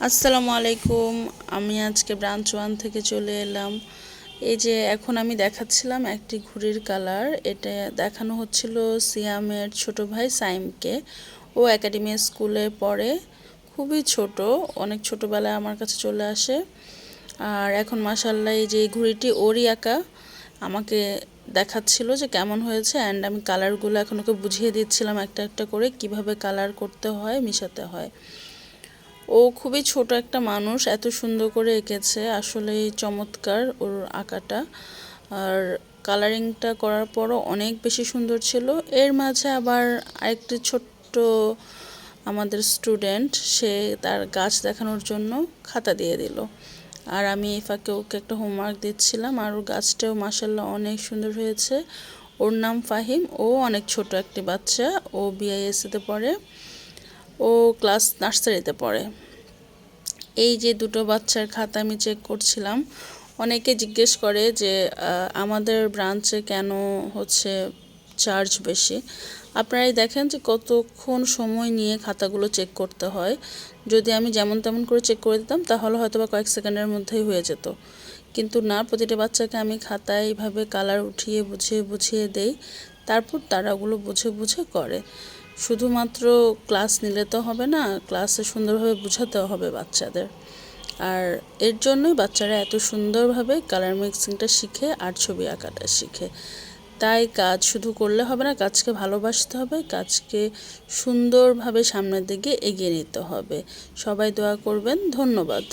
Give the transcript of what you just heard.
আসসালামু আলাইকুম। আমি আজকে ব্রাঞ্চ 1 থেকে চলে এলাম। এই যে এখন আমি দেখাচ্ছিলাম একটি ঘুড়ির কালার। এটা দেখানো হচ্ছিল সিয়ামের ছোট ভাই সাইমকে। ও একাডেমি স্কুলে পড়ে, খুবই ছোট, অনেক ছোটবেলায় আমার কাছে চলে আসে। আর এখন মাশাআল্লাহ এই যে ঘুড়িটি ওরই আঁকা আমাকে দেখাচ্ছিল যে কেমন হয়েছে, অ্যান্ড আমি কালারগুলো এখন ওকে বুঝিয়ে দিচ্ছিলাম একটা একটা করে কিভাবে কালার করতে হয়, মিশাতে হয়। ও খুবই ছোট একটা মানুষ, এত সুন্দর করে এঁকেছে, আসলেই চমৎকার ওর আঁকাটা। আর কালারিংটা করার পরও অনেক বেশি সুন্দর ছিল। এর মাঝে আবার আরেকটি ছোট্ট আমাদের স্টুডেন্ট, সে তার গাছ দেখানোর জন্য খাতা দিয়ে দিল। আর আমি এই ফাঁকে ওকে একটা হোমওয়ার্ক দিচ্ছিলাম। আর ওর গাছটাও মাশাআল্লাহ অনেক সুন্দর হয়েছে। ওর নাম ফাহিম। ও অনেক ছোট একটি বাচ্চা, ও বিআইএসসিতে পড়ে, ও ক্লাস নার্সারিতে পড়ে। এই যে দুটো বাচ্চার খাতা আমি চেক করছিলাম। অনেকে জিজ্ঞেস করে যে আমাদের ব্রাঞ্চে কেন হচ্ছে চার্জ বেশি। আপনারাই দেখেন যে কতক্ষণ সময় নিয়ে খাতাগুলো চেক করতে হয়। যদি আমি যেমন তেমন করে চেক করে দিতাম তাহলে হয়তো বা কয়েক সেকেন্ডের মধ্যেই হয়ে যেত, কিন্তু না, প্রতিটা বাচ্চাকে আমি খাতায় এইভাবে কালার উঠিয়ে বুঝিয়ে বুঝিয়ে দেই, তারপর তারা ওগুলো বুঝে বুঝে করে। শুধুমাত্র ক্লাস নিলে তো হবে না, ক্লাসে সুন্দরভাবে বোঝাতেও হবে বাচ্চাদের। আর এর জন্যই বাচ্চারা এত সুন্দরভাবে কালার মিক্সিংটা শিখে আর ছবি আঁকাটা শিখে। তাই কাজ শুধু করলে হবে না, কাজকে ভালোবাসতে হবে, কাজকে সুন্দরভাবে সামনের দিকে এগিয়ে নিতে হবে। সবাই দোয়া করবেন। ধন্যবাদ।